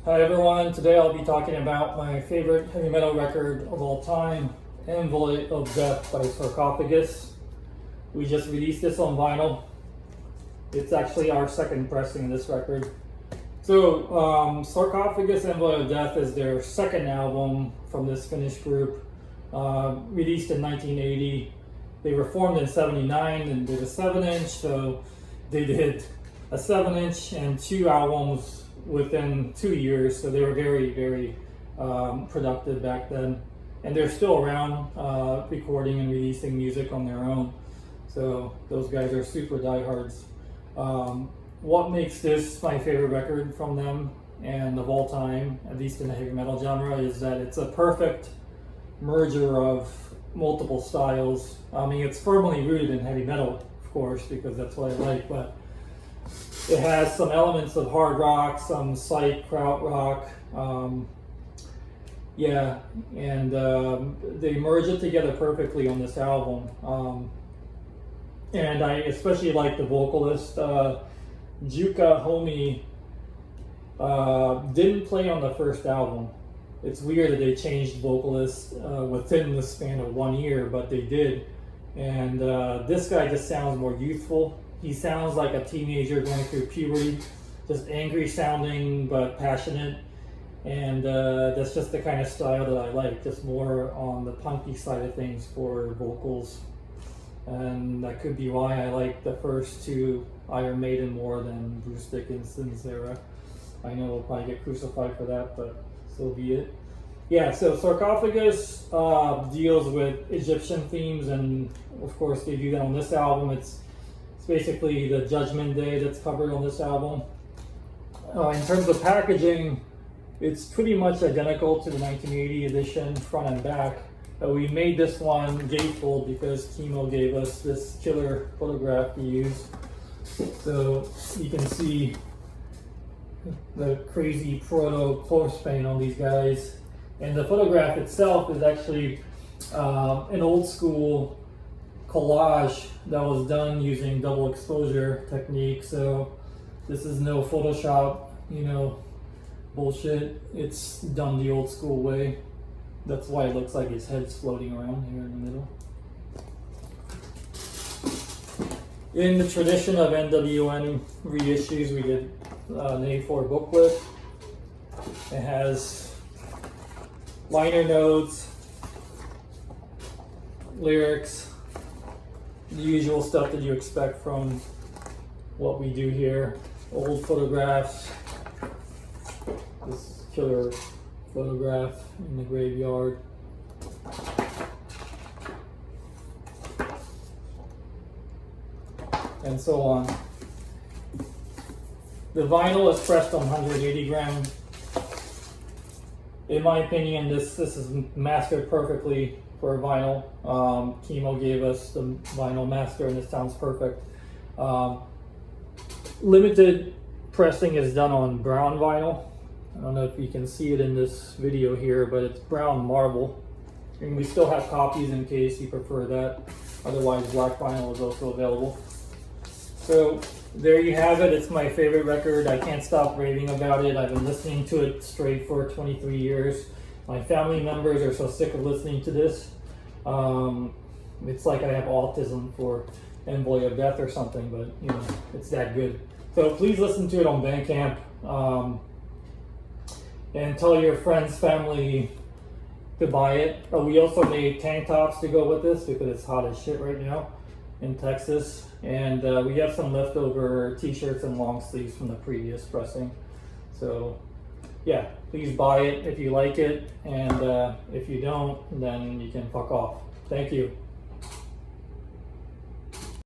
Hi everyone, today I'll be talking about my favorite heavy metal record of all time, Envoy of Death by Sarcofagus. We just released this on vinyl. It's actually our second pressing of this record. So Sarcofagus Envoy of Death is their second album from this Finnish group, released in 1980. They were formed in 79 and did a 7-inch, so they did a 7-inch and 2 albums within 2 years, so they were very productive back then, and they're still around recording and releasing music on their own, so those guys are super diehards. What makes this my favorite record from them and of all time, at least in the heavy metal genre, is that it's a perfect merger of multiple styles. I mean, it's firmly rooted in heavy metal, of course, because that's what I like, but it has some elements of hard rock, some psych, krautrock, they merge it together perfectly on this album. And I especially like the vocalist, Juha Kiminki, didn't play on the first album. It's weird that they changed vocalists within the span of 1 year, but they did. And this guy just sounds more youthful. He sounds like a teenager going through puberty, just angry sounding but passionate, and that's just the kind of style that I like, just more on the punky side of things for vocals. And that could be why I like the first two Iron Maiden more than Bruce Dickinson's era. I know we'll probably get crucified for that, but so be it. Yeah, so Sarcofagus deals with Egyptian themes, and of course they do that on this album. It's basically the Judgment Day that's covered on this album. In terms of packaging, it's pretty much identical to the 1980 edition, front and back. We made this one Gatefold because Kimmo gave us this killer photograph to use. So you can see the crazy proto close paint on these guys. And the photograph itself is actually an old school collage that was done using double exposure technique. So this is no Photoshop, bullshit. It's done the old school way. That's why it looks like his head's floating around here in the middle. In the tradition of NWN reissues, we did an A4 booklet. It has liner notes, lyrics, the usual stuff that you expect from what we do here. Old photographs, this killer photograph in the graveyard. And so on. The vinyl is pressed on 180 gram. In my opinion, this is mastered perfectly for vinyl. Kimmo gave us the vinyl master and it sounds perfect. Limited pressing is done on brown vinyl. I don't know if you can see it in this video here, but it's brown marble. And we still have copies in case you prefer that. Otherwise, black vinyl is also available. So there you have it. It's my favorite record. I can't stop raving about it. I've been listening to it straight for 23 years. My family members are so sick of listening to this. It's like I have autism for Envoy of Death or something, but it's that good. So please listen to it on Bandcamp, and tell your friends, family to buy it. We also made tank tops to go with this because it's hot as shit right now in Texas. And we have some leftover t-shirts and long sleeves from the previous pressing. So yeah, please buy it if you like it, and if you don't, then you can fuck off. Thank you.